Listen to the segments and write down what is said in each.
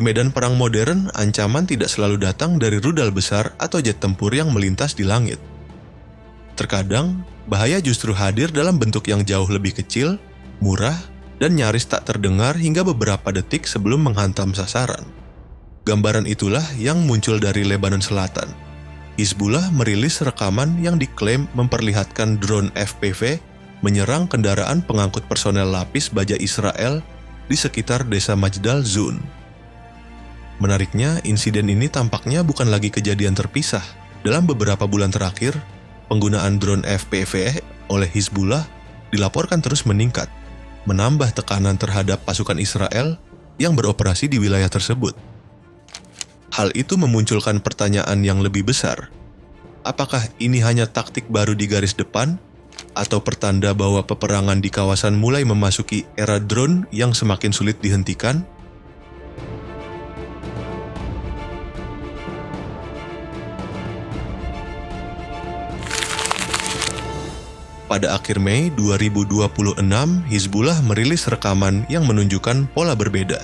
medan perang modern, ancaman tidak selalu datang dari rudal besar atau jet tempur yang melintas di langit. Terkadang, bahaya justru hadir dalam bentuk yang jauh lebih kecil, murah, dan nyaris tak terdengar hingga beberapa detik sebelum menghantam sasaran. Gambaran itulah yang muncul dari Lebanon Selatan. Hizbullah merilis rekaman yang diklaim memperlihatkan drone FPV menyerang kendaraan pengangkut personel lapis baja Israel di sekitar desa Majdal Zun. Menariknya, insiden ini tampaknya bukan lagi kejadian terpisah. Dalam beberapa bulan terakhir, penggunaan drone FPV oleh Hizbullah dilaporkan terus meningkat, menambah tekanan terhadap pasukan Israel yang beroperasi di wilayah tersebut. Hal itu memunculkan pertanyaan yang lebih besar. Apakah ini hanya taktik baru di garis depan, atau pertanda bahwa peperangan di kawasan mulai memasuki era drone yang semakin sulit dihentikan? Pada akhir Mei 2026, Hizbullah merilis rekaman yang menunjukkan pola berbeda.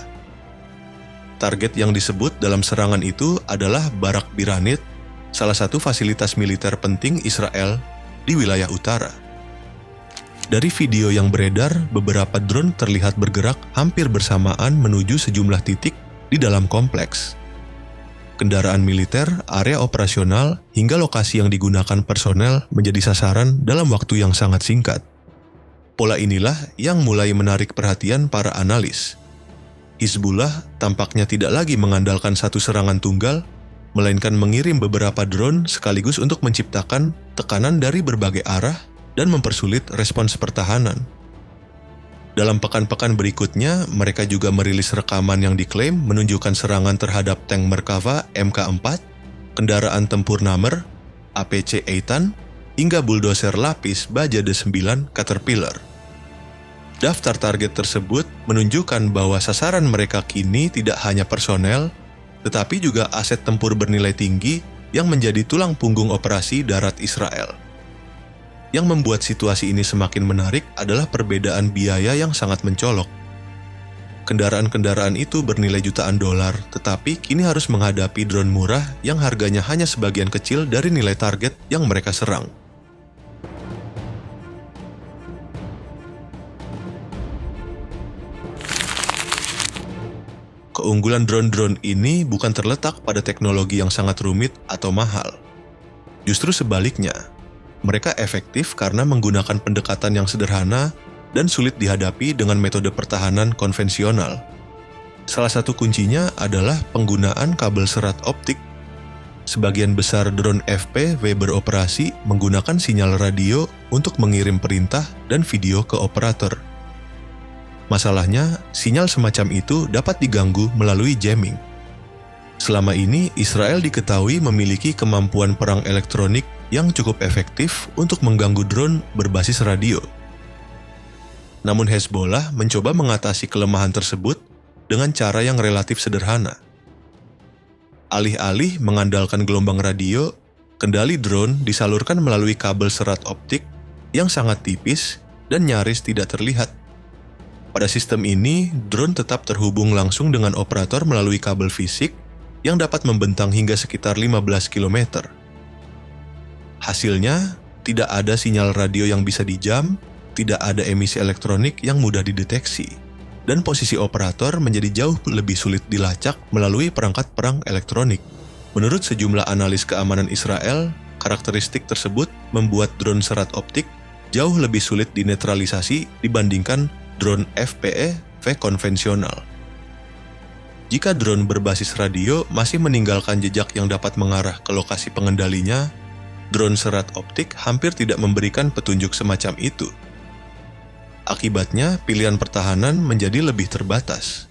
Target yang disebut dalam serangan itu adalah Barak Biranit, salah satu fasilitas militer penting Israel di wilayah utara. Dari video yang beredar, beberapa drone terlihat bergerak hampir bersamaan menuju sejumlah titik di dalam kompleks. Kendaraan militer, area operasional, hingga lokasi yang digunakan personel menjadi sasaran dalam waktu yang sangat singkat. Pola inilah yang mulai menarik perhatian para analis. Hizbullah tampaknya tidak lagi mengandalkan satu serangan tunggal, melainkan mengirim beberapa drone sekaligus untuk menciptakan tekanan dari berbagai arah dan mempersulit respons pertahanan. Dalam pekan-pekan berikutnya, mereka juga merilis rekaman yang diklaim menunjukkan serangan terhadap tank Merkava Mk4, kendaraan tempur Namr, APC Eitan, hingga buldoser lapis baja D9 Caterpillar. Daftar target tersebut menunjukkan bahwa sasaran mereka kini tidak hanya personel, tetapi juga aset tempur bernilai tinggi yang menjadi tulang punggung operasi darat Israel. Yang membuat situasi ini semakin menarik adalah perbedaan biaya yang sangat mencolok. Kendaraan-kendaraan itu bernilai jutaan dolar, tetapi kini harus menghadapi drone murah yang harganya hanya sebagian kecil dari nilai target yang mereka serang. Keunggulan drone-drone ini bukan terletak pada teknologi yang sangat rumit atau mahal. Justru sebaliknya, mereka efektif karena menggunakan pendekatan yang sederhana dan sulit dihadapi dengan metode pertahanan konvensional. Salah satu kuncinya adalah penggunaan kabel serat optik. Sebagian besar drone FPV beroperasi menggunakan sinyal radio untuk mengirim perintah dan video ke operator. Masalahnya, sinyal semacam itu dapat diganggu melalui jamming. Selama ini, Israel diketahui memiliki kemampuan perang elektronik yang cukup efektif untuk mengganggu drone berbasis radio. Namun Hezbollah mencoba mengatasi kelemahan tersebut dengan cara yang relatif sederhana. Alih-alih mengandalkan gelombang radio, kendali drone disalurkan melalui kabel serat optik yang sangat tipis dan nyaris tidak terlihat. Pada sistem ini, drone tetap terhubung langsung dengan operator melalui kabel fisik yang dapat membentang hingga sekitar 15 km. Hasilnya, tidak ada sinyal radio yang bisa dijam, tidak ada emisi elektronik yang mudah dideteksi, dan posisi operator menjadi jauh lebih sulit dilacak melalui perangkat perang elektronik. Menurut sejumlah analis keamanan Israel, karakteristik tersebut membuat drone serat optik jauh lebih sulit dinetralisasi dibandingkan drone FPV konvensional. Jika drone berbasis radio masih meninggalkan jejak yang dapat mengarah ke lokasi pengendalinya, drone serat optik hampir tidak memberikan petunjuk semacam itu. Akibatnya, pilihan pertahanan menjadi lebih terbatas.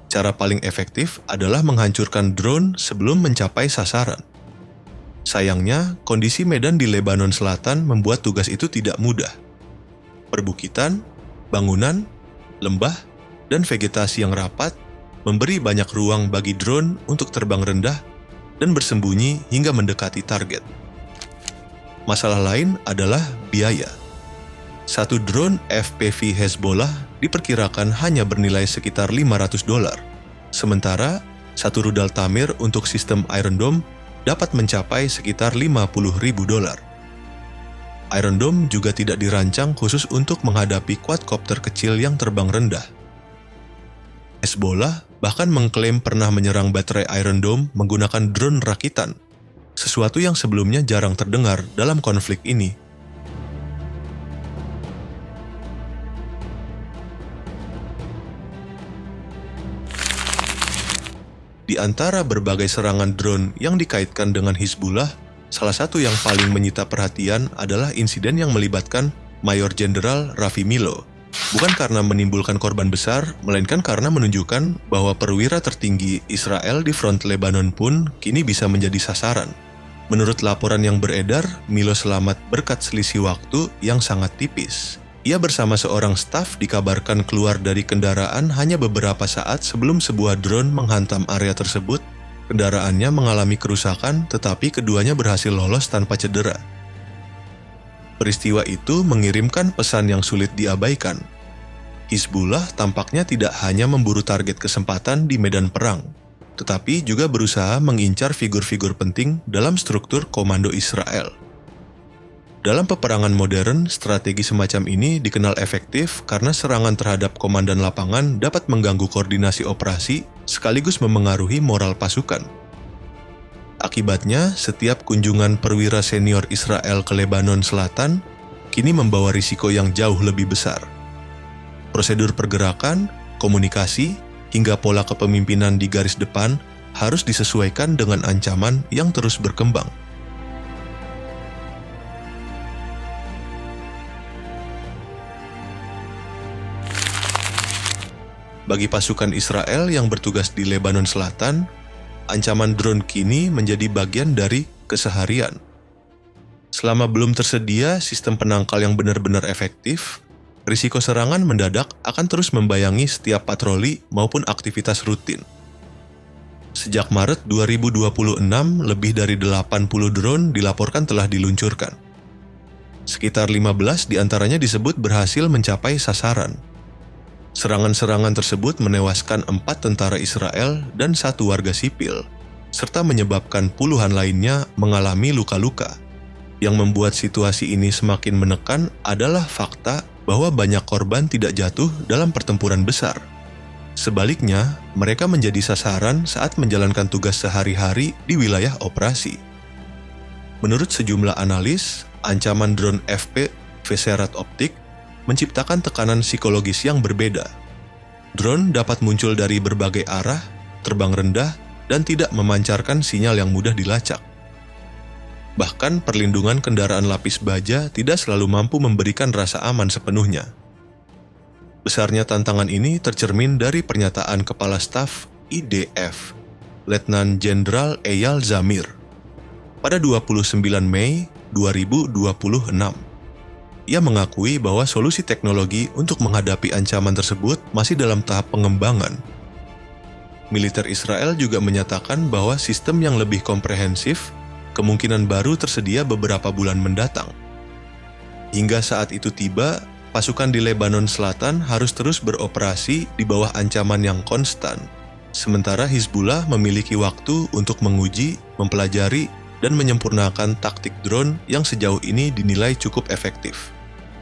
Cara paling efektif adalah menghancurkan drone sebelum mencapai sasaran. Sayangnya, kondisi medan di Lebanon Selatan membuat tugas itu tidak mudah. Perbukitan, bangunan, lembah, dan vegetasi yang rapat memberi banyak ruang bagi drone untuk terbang rendah dan bersembunyi hingga mendekati target. Masalah lain adalah biaya. Satu drone FPV Hezbollah diperkirakan hanya bernilai sekitar $500, sementara Satu rudal Tamir untuk sistem Iron Dome dapat mencapai sekitar $50.000. Iron Dome juga tidak dirancang khusus untuk menghadapi quadcopter kecil yang terbang rendah. Hezbollah bahkan mengklaim pernah menyerang baterai Iron Dome menggunakan drone rakitan, sesuatu yang sebelumnya jarang terdengar dalam konflik ini. Di antara berbagai serangan drone yang dikaitkan dengan Hizbullah, salah satu yang paling menyita perhatian adalah insiden yang melibatkan Mayor Jenderal Rafi Milo. Bukan karena menimbulkan korban besar, melainkan karena menunjukkan bahwa perwira tertinggi Israel di front Lebanon pun kini bisa menjadi sasaran. Menurut laporan yang beredar, Milo selamat berkat selisih waktu yang sangat tipis. Ia bersama seorang staf dikabarkan keluar dari kendaraan hanya beberapa saat sebelum sebuah drone menghantam area tersebut. Kendaraannya mengalami kerusakan, tetapi keduanya berhasil lolos tanpa cedera. Peristiwa itu mengirimkan pesan yang sulit diabaikan. Hizbullah tampaknya tidak hanya memburu target kesempatan di medan perang, tetapi juga berusaha mengincar figur-figur penting dalam struktur komando Israel. Dalam peperangan modern, strategi semacam ini dikenal efektif karena serangan terhadap komandan lapangan dapat mengganggu koordinasi operasi sekaligus memengaruhi moral pasukan. Akibatnya, setiap kunjungan perwira senior Israel ke Lebanon Selatan kini membawa risiko yang jauh lebih besar. Prosedur pergerakan, komunikasi, hingga pola kepemimpinan di garis depan harus disesuaikan dengan ancaman yang terus berkembang. Bagi pasukan Israel yang bertugas di Lebanon Selatan, ancaman drone kini menjadi bagian dari keseharian. Selama belum tersedia sistem penangkal yang benar-benar efektif, risiko serangan mendadak akan terus membayangi setiap patroli maupun aktivitas rutin. Sejak Maret 2026, lebih dari 80 drone dilaporkan telah diluncurkan. Sekitar 15 diantaranya disebut berhasil mencapai sasaran. Serangan-serangan tersebut menewaskan 4 tentara Israel dan 1 warga sipil, serta menyebabkan puluhan lainnya mengalami luka-luka. Yang membuat situasi ini semakin menekan adalah fakta bahwa banyak korban tidak jatuh dalam pertempuran besar. Sebaliknya, mereka menjadi sasaran saat menjalankan tugas sehari-hari di wilayah operasi. Menurut sejumlah analis, ancaman drone FP Veserat Optik menciptakan tekanan psikologis yang berbeda. Drone dapat muncul dari berbagai arah, terbang rendah, dan tidak memancarkan sinyal yang mudah dilacak. Bahkan perlindungan kendaraan lapis baja tidak selalu mampu memberikan rasa aman sepenuhnya. Besarnya tantangan ini tercermin dari pernyataan Kepala Staf IDF, Letnan Jenderal Eyal Zamir, pada 29 Mei 2026. Ia mengakui bahwa solusi teknologi untuk menghadapi ancaman tersebut masih dalam tahap pengembangan. Militer Israel juga menyatakan bahwa sistem yang lebih komprehensif kemungkinan baru tersedia beberapa bulan mendatang. Hingga saat itu tiba, pasukan di Lebanon Selatan harus terus beroperasi di bawah ancaman yang konstan, sementara Hizbullah memiliki waktu untuk menguji, mempelajari, dan menyempurnakan taktik drone yang sejauh ini dinilai cukup efektif.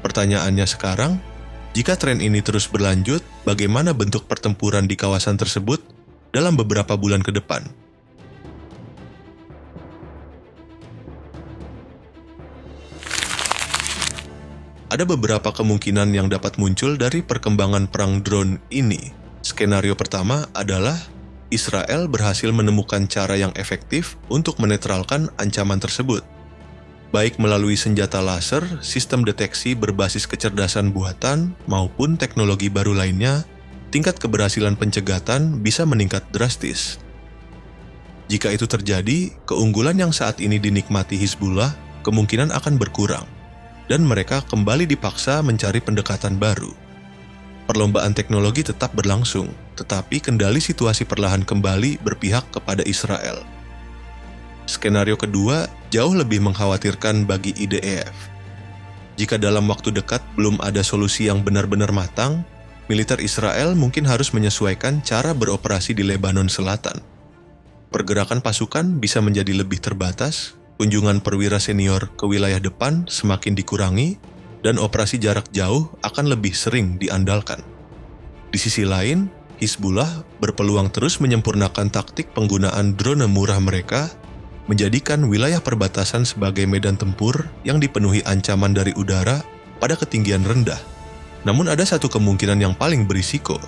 Pertanyaannya sekarang, jika tren ini terus berlanjut, bagaimana bentuk pertempuran di kawasan tersebut dalam beberapa bulan ke depan? Ada beberapa kemungkinan yang dapat muncul dari perkembangan perang drone ini. Skenario pertama adalah Israel berhasil menemukan cara yang efektif untuk menetralkan ancaman tersebut. Baik melalui senjata laser, sistem deteksi berbasis kecerdasan buatan, maupun teknologi baru lainnya, tingkat keberhasilan pencegatan bisa meningkat drastis. Jika itu terjadi, keunggulan yang saat ini dinikmati Hizbullah kemungkinan akan berkurang, dan mereka kembali dipaksa mencari pendekatan baru. Perlombaan teknologi tetap berlangsung, tetapi kendali situasi perlahan kembali berpihak kepada Israel. Skenario kedua jauh lebih mengkhawatirkan bagi IDF. Jika dalam waktu dekat belum ada solusi yang benar-benar matang, militer Israel mungkin harus menyesuaikan cara beroperasi di Lebanon Selatan. pergerakan pasukan bisa menjadi lebih terbatas, kunjungan perwira senior ke wilayah depan semakin dikurangi, dan operasi jarak jauh akan lebih sering diandalkan. Di sisi lain, Hizbullah berpeluang terus menyempurnakan taktik penggunaan drone murah mereka, menjadikan wilayah perbatasan sebagai medan tempur yang dipenuhi ancaman dari udara pada ketinggian rendah. Namun ada satu kemungkinan yang paling berisiko.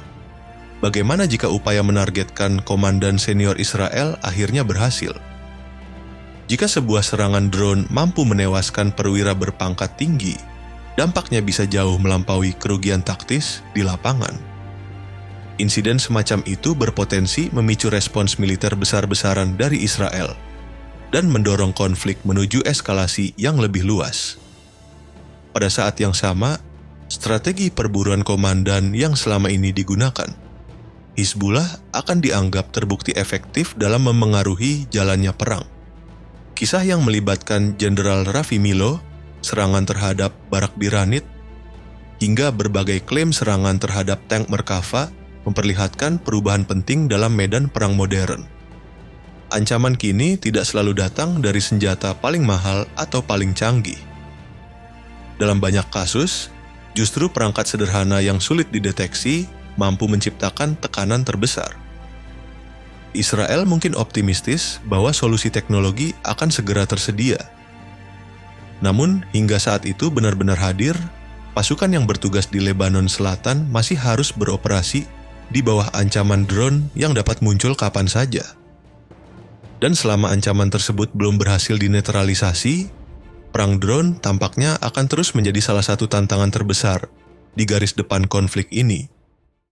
Bagaimana jika upaya menargetkan komandan senior Israel akhirnya berhasil? Jika sebuah serangan drone mampu menewaskan perwira berpangkat tinggi, dampaknya bisa jauh melampaui kerugian taktis di lapangan. Insiden semacam itu berpotensi memicu respons militer besar-besaran dari Israel dan mendorong konflik menuju eskalasi yang lebih luas. Pada saat yang sama, strategi perburuan komandan yang selama ini digunakan, Hizbullah akan dianggap terbukti efektif dalam memengaruhi jalannya perang. Kisah yang melibatkan Jenderal Rafi Milo, serangan terhadap Barak Biranit, hingga berbagai klaim serangan terhadap tank Merkava memperlihatkan perubahan penting dalam medan perang modern. Ancaman kini tidak selalu datang dari senjata paling mahal atau paling canggih. Dalam banyak kasus, justru perangkat sederhana yang sulit dideteksi mampu menciptakan tekanan terbesar. Israel mungkin optimistis bahwa solusi teknologi akan segera tersedia. Namun, hingga saat itu benar-benar hadir, pasukan yang bertugas di Lebanon Selatan masih harus beroperasi di bawah ancaman drone yang dapat muncul kapan saja. Dan selama ancaman tersebut belum berhasil dinetralisasi, perang drone tampaknya akan terus menjadi salah satu tantangan terbesar di garis depan konflik ini.